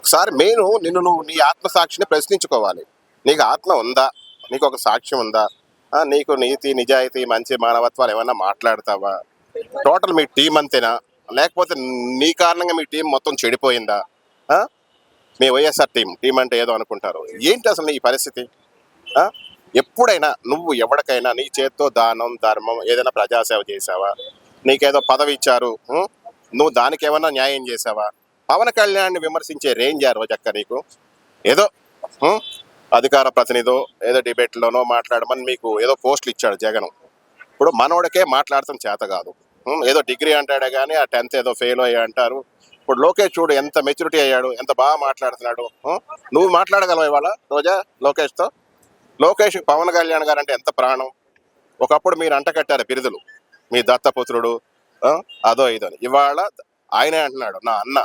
ఒకసారి మెయిన్ నువ్వు నీ ఆత్మసాక్షిని ప్రశ్నించుకోవాలి. నీకు ఆత్మ ఉందా? నీకు ఒక సాక్ష్యం ఉందా? నీకు నీతి నిజాయితీ మంచి మానవత్వాలు ఏమన్నా మాట్లాడతావా? టోటల్ మీ టీం అంతేనా? లేకపోతే నీ కారణంగా మీ టీం మొత్తం చెడిపోయిందా? ఆ? మీ వైఎస్ఆర్ టీం అంటే ఏదో అనుకుంటారు. ఏంటి అసలు నీ పరిస్థితి? ఆ? ఎప్పుడైనా నువ్వు ఎవరికైనా నీ చేత్తో దానం ధర్మం ఏదైనా ప్రజాసేవ చేసావా? నీకేదో పదవి ఇచ్చారు, నువ్వు దానికి ఏమన్నా న్యాయం చేసావా? పవన్ కళ్యాణ్ని విమర్శించే రేంజ్ ఆ రోజక్క నీకు? ఏదో ఉం? అధికార ప్రతినిధో ఏదో డిబేట్లోనో మాట్లాడమని మీకు ఏదో పోస్టులు ఇచ్చాడు జగన్. ఇప్పుడు మనోడికే మాట్లాడటం చేత కాదు. ఏదో డిగ్రీ అంటాడే కానీ ఆ 10th ఏదో ఫెయిల్ అయ్యా అంటారు. ఇప్పుడు లోకేష్ చూడు ఎంత మెచ్యూరిటీ అయ్యాడు, ఎంత బాగా మాట్లాడుతున్నాడు. నువ్వు మాట్లాడగలవు ఇవాళ రోజా లోకేష్తో? లోకేష్ పవన్ కళ్యాణ్ గారు అంటే ఎంత ప్రాణం. ఒకప్పుడు మీరు అంటకట్టారు బిరుదులు, మీ దత్తపుత్రుడు అదో ఇదో. ఇవాళ ఆయనే అంటున్నాడు నా అన్న,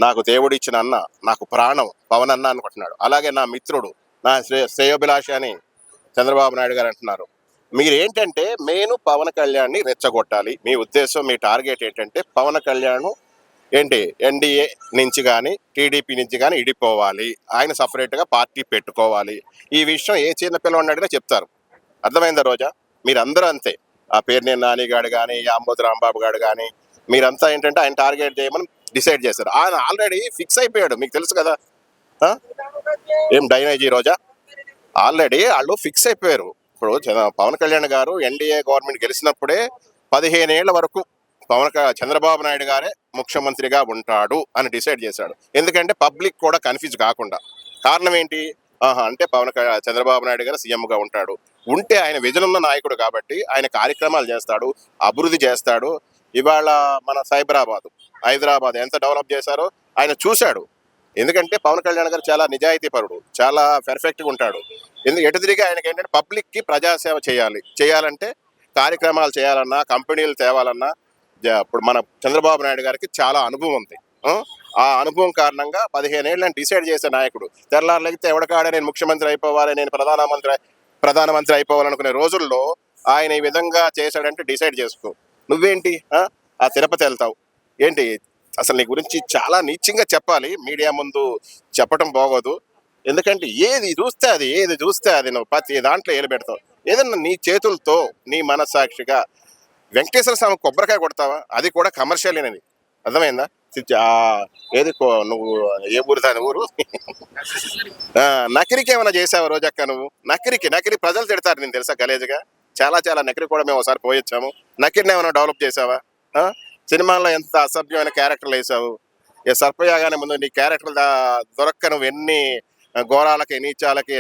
నాకు దేవుడిచ్చిన అన్న, నాకు ప్రాణం పవన్ అన్న అనుకుంటున్నాడు. అలాగే నా మిత్రుడు, నా శ్రేయోభిలాషి అని చంద్రబాబు నాయుడు గారు అంటున్నారు. మీరేంటంటే మెయిన్ పవన్ కళ్యాణ్ని రెచ్చగొట్టాలి. మీ ఉద్దేశం, మీ టార్గెట్ ఏంటంటే పవన్ కళ్యాణ్ ఏంటి ఎన్డీఏ నుంచి కానీ టీడీపీ నుంచి కానీ ఇడిపోవాలి, ఆయన సపరేట్గా పార్టీ పెట్టుకోవాలి. ఈ విషయం ఏ చిన్న పిల్లవాడిని అడిగినా చెప్తారు. అర్థమైందా రోజా? మీరందరూ అంతే. ఆ పేరునేని నానిగాడు కానీ అంబోతు రాంబాబు గారు కానీ మీరంతా ఏంటంటే ఆయన టార్గెట్ చేయమని డిసైడ్ చేశారు. ఆయన ఆల్రెడీ ఫిక్స్ అయిపోయాడు, మీకు తెలుసు కదా. ఏం డైనేజీ రోజా? ఆల్రెడీ వాళ్ళు ఫిక్స్ అయిపోయారు. ఇప్పుడు పవన్ కళ్యాణ్ గారు ఎన్డీఏ గవర్నమెంట్ గెలిచినప్పుడే 15 ఏళ్ల వరకు చంద్రబాబు నాయుడు గారే ముఖ్యమంత్రిగా ఉంటాడు అని డిసైడ్ చేశాడు. ఎందుకంటే పబ్లిక్ కూడా కన్ఫ్యూజ్ కాకుండా. కారణం ఏంటి? అంటే చంద్రబాబు నాయుడు గారు సీఎంగా ఉంటాడు. ఉంటే ఆయన విజన్ ఉన్న నాయకుడు కాబట్టి ఆయన కార్యక్రమాలు చేస్తాడు, అభివృద్ధి చేస్తాడు. ఇవాళ మన హైదరాబాద్ ఎంత డెవలప్ చేశారో ఆయన చూశాడు. ఎందుకంటే పవన్ కళ్యాణ్ గారు చాలా నిజాయితీ పరుడు, చాలా పెర్ఫెక్ట్గా ఉంటాడు. ఎటు తిరిగి ఆయనకి ఏంటంటే పబ్లిక్కి ప్రజాసేవ చేయాలంటే కార్యక్రమాలు చేయాలన్నా, కంపెనీలు తేవాలన్నా ఇప్పుడు మన చంద్రబాబు నాయుడు గారికి చాలా అనుభవం ఉంది. ఆ అనుభవం కారణంగా 15 ఏళ్ళని డిసైడ్ చేసే నాయకుడు. తెల్లారులైతే ఎవడకాడే నేను ముఖ్యమంత్రి అయిపోవాలి, నేను ప్రధానమంత్రి అయిపోవాలనుకునే రోజుల్లో ఆయన ఈ విధంగా చేశాడంటే డిసైడ్ చేసుకో. నువ్వేంటి ఆ తిరుపతి వెళ్తావు ఏంటి? అసలు నీ గురించి చాలా నీచంగా చెప్పాలి, మీడియా ముందు చెప్పటం బాగోదు. ఎందుకంటే ఏది చూస్తే అది నువ్వు ప్రతి దాంట్లో ఏలు పెడతావు. ఏదన్నా నీ చేతులతో నీ మనస్సాక్షిగా వెంకటేశ్వర స్వామి కొబ్బరికాయ కొడతావా? అది కూడా కమర్షియల్. అర్థమైందా? ఏది నువ్వు ఏ ఊరు దాని ఊరు నకిరికి ఏమైనా చేసావా రోజక్క? నువ్వు నకిరి ప్రజలు తిడతారు, నేను తెలుసా గలేజ్గా. చాలా నకిరి కూడా మేము ఒకసారి పోయొచ్చాము. నకిరిని ఏమైనా డెవలప్ చేసావా? సినిమాల్లో ఎంత అసభ్యమైన క్యారెక్టర్లు వేసావు. సర్పయాగానే ముందు నీ క్యారెక్టర్ దొరక్క నువ్వు ఎన్ని ఘోరాలకి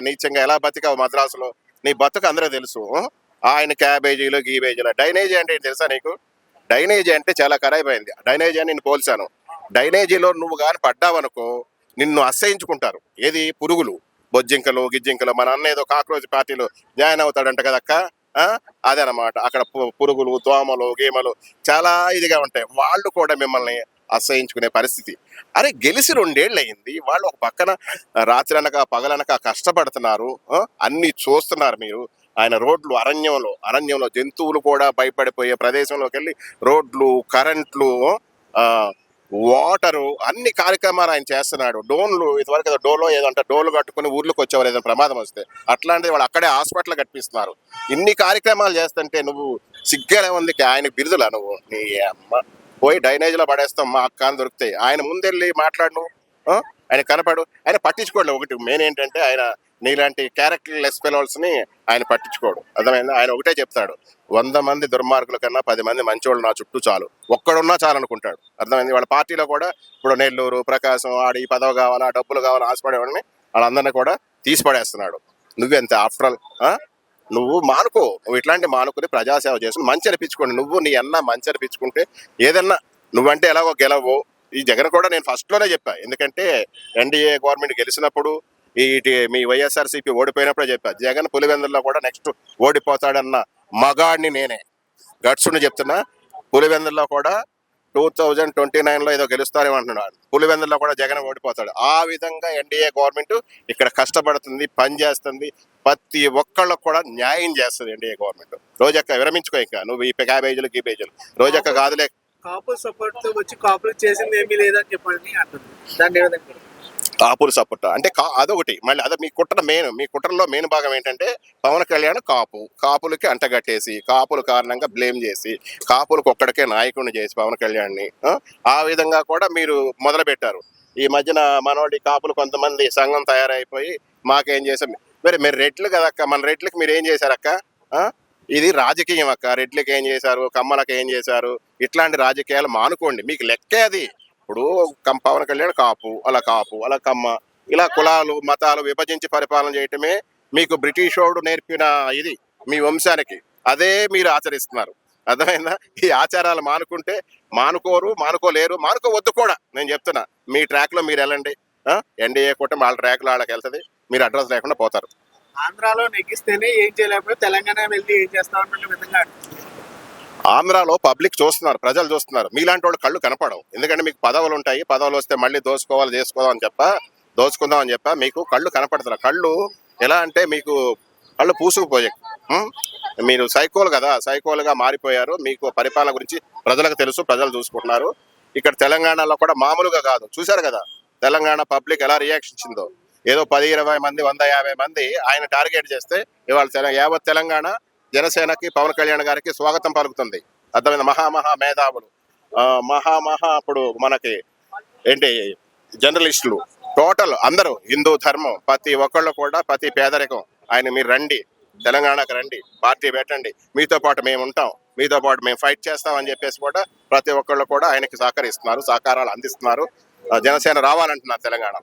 నీచంగా ఎలా బతికావు మద్రాసులో. నీ బతుకు అందరూ తెలుసు. ఆయన క్యాబేజీలు గీబేజీలు. డైనేజీ అంటే తెలుసా నీకు? డైనేజీ అంటే చాలా ఖరాబైంది. డైనేజీ అని నేను పోల్చాను. డైనేజీలో నువ్వు కానీ పడ్డావనుకో నిన్ను అసహించుకుంటారు. ఏది పురుగులు, బొజ్జింకలు గిజ్జింకలు. మన అన్న ఏదో కాక్రోచ్ పార్టీలో జాయిన్ అవుతాడంట కదక్క, అదనమాట. అక్కడ పురుగులు, దోమలు, గీమలు చాలా ఇదిగా ఉంటాయి. వాళ్ళు కూడా మిమ్మల్ని అసహించుకునే పరిస్థితి. అరే గెలిచి 2 ఏళ్ళు అయింది. వాళ్ళు ఒక పక్కన రాత్రి అనక పగలనక కష్టపడుతున్నారు, అన్ని చూస్తున్నారు మీరు. ఆయన రోడ్లు అరణ్యంలో జంతువులు కూడా భయపడిపోయే ప్రదేశంలోకి వెళ్ళి రోడ్లు, కరెంట్లు, వాటరు అన్ని కార్యక్రమాలు ఆయన చేస్తున్నాడు. ఇదివరకు ఏదో డోలో ఏదంటే డోలు కట్టుకుని ఊర్లోకి వచ్చేవారు ఏదైనా ప్రమాదం వస్తే. అట్లాంటిది వాళ్ళు అక్కడే హాస్పిటల్ కట్టిస్తున్నారు. ఇన్ని కార్యక్రమాలు చేస్తుంటే నువ్వు సిగ్గానే ఉంది. ఆయన బిరుదులా నువ్వు? నీ అమ్మ పోయి డైనేజ్లో పడేస్తాం మా అక్క అని దొరుకుతాయి. ఆయన ముందెళ్ళి మాట్లాడు నువ్వు. ఆయన కనపడు, ఆయన పట్టించుకోవడం. ఒకటి మెయిన్ ఏంటంటే ఆయన నీలాంటి క్యారెక్టర్ లెస్ ఫెలోల్స్ని ఆయన పట్టించుకోడు. అర్థమైందా? ఆయన ఒకటే చెప్తాడు, 100 మంది దుర్మార్గుల కన్నా 10 మంది మంచోళ్ళు నా చుట్టూ చాలు, ఒక్కడున్నా చాలు అనుకుంటాడు. అర్థమైంది? వాళ్ళ పార్టీలో కూడా ఇప్పుడు నెల్లూరు, ప్రకాశం, ఆడి పదవి కావాలా, డబ్బులు కావాలా ఆశపడేవాడిని వాళ్ళందరినీ కూడా తీసి పడేస్తున్నాడు. నువ్వెంత ఆఫ్టర్ ఆల్ నువ్వు మానుకో. నువ్వు ఇట్లాంటి మానుకుని ప్రజాసేవ చేసి మంచి అనిపించుకోండి. నువ్వు నీ అన్న మంచి అనిపించుకుంటే ఏదన్నా నువ్వంటే ఎలాగో గెలవో. ఈ జగన్ కూడా నేను ఫస్ట్లోనే చెప్పా. ఎందుకంటే ఎన్డీఏ గవర్నమెంట్ గెలిచినప్పుడు మీ వైఎస్ఆర్సీపీ ఓడిపోయినప్పుడే చెప్పా, జగన్ పులివెందుల్లో కూడా నెక్స్ట్ ఓడిపోతాడన్న మగాడిని నేనే. గట్సుని చెప్తున్నా. పులివెందుల్లో కూడా 2029లో ఏదో గెలుస్తారేమంటున్నాడు. పులివెందుల్లో కూడా జగన్ ఓడిపోతాడు. ఆ విధంగా ఎన్డీఏ గవర్నమెంట్ ఇక్కడ కష్టపడుతుంది, పని చేస్తుంది. ప్రతి ఒక్కళ్ళకు కూడా న్యాయం చేస్తుంది ఎన్డీఏ గవర్నమెంట్. రోజక్క విరమించుకో. ఇంకా నువ్వు ఈ క్యాబేజీలు గీబేజీలు రోజక్క కాదులే. కాపు సపోర్ట్ తో వచ్చి కాపులు చేసింది ఏమీ లేదని చెప్పని అంటుంది. దాన్ని ఏ విధంగా చూడాలి? కాపులు సపోర్ట్ అంటే అదొకటి. మళ్ళీ అదే మీ కుట్రలో మెయిన్ భాగం ఏంటంటే పవన్ కళ్యాణ్ కాపులకి అంటగట్టేసి కాపుల కారణంగా బ్లేమ్ చేసి కాపులకు ఒక్కడికే నాయకుడిని చేసి పవన్ కళ్యాణ్ని ఆ విధంగా కూడా మీరు మొదలు పెట్టారు. ఈ మధ్యన మనోడి కాపులు కొంతమంది సంఘం తయారైపోయి మాకేం చేసాం. మీరు రెడ్లు కదక్క, మన రెడ్లకి మీరు ఏం చేశారక్క? ఆ? ఇది రాజకీయం అక్క. రెడ్లకి ఏం చేశారు, కమ్మలకి ఏం చేశారు, ఇట్లాంటి రాజకీయాలు మానుకోండి. మీకు లెక్కే అది. ఇప్పుడు పవన్ కళ్యాణ్ కాపు అలా కమ్మ, ఇలా కులాలు మతాలు విభజించి పరిపాలన చేయటమే మీకు బ్రిటిష్ వాడు నేర్పిన ఇది మీ వంశానికి. అదే మీరు ఆచరిస్తున్నారు. అర్థమైందా? ఈ ఆచారాలు మానుకోలేరు, మానుకోవద్దు కూడా. నేను చెప్తున్నా, మీ ట్రాక్ లో మీరు వెళ్ళండి. ఎన్డీఏ కూటమి వాళ్ళ ట్రాక్ లో వాళ్ళకి వెళ్తుంది. మీరు అడ్రస్ లేకుండా పోతారు. ఆంధ్రాలో నెగ్గిస్తేనే ఏం చేయలేకపోతే తెలంగాణ వెళ్ళి ఏం చేస్తామన్న విధంగా అంటుంది. ఆంధ్రాలో పబ్లిక్ చూస్తున్నారు, ప్రజలు చూస్తున్నారు. మీలాంటి వాళ్ళు కళ్ళు కనపడవు. ఎందుకంటే మీకు పదవులు ఉంటాయి. పదవులు వస్తే మళ్ళీ దోచుకుందాం అని చెప్పా మీకు కళ్ళు కనపడుతున్నారు. కళ్ళు ఎలా అంటే మీకు కళ్ళు పూసుకుపోయాయి. మీరు సైకోలు కదా, సైకోలుగా మారిపోయారు. మీకు పరిపాలన గురించి ప్రజలకు తెలుసు, ప్రజలు చూసుకుంటున్నారు. ఇక్కడ తెలంగాణలో కూడా మామూలుగా కాదు. చూశారు కదా తెలంగాణ పబ్లిక్ ఎలా రియాక్షన్ ఇచ్చిందో. ఏదో 10-20 మంది 150 మంది ఆయన టార్గెట్ చేస్తే ఇవాళ యావత్ తెలంగాణ జనసేనకి పవన్ కళ్యాణ్ గారికి స్వాగతం పలుకుతుంది. అర్థమైన మహా మేధావులు, అప్పుడు మనకి ఏంటి జర్నలిస్టులు, టోటల్ అందరూ హిందూ ధర్మం ప్రతి ఒక్కళ్ళు కూడా ప్రతి పేదరికం ఆయన మీరు రండి, తెలంగాణకు రండి, పార్టీ పెట్టండి, మీతో పాటు మేము ఉంటాం, మీతో పాటు మేము ఫైట్ చేస్తాం అని చెప్పేసి కూడా ప్రతి ఒక్కళ్ళు కూడా ఆయనకి సహకరిస్తున్నారు, సహకారాలు అందిస్తున్నారు. జనసేన రావాలంటున్నారు తెలంగాణ.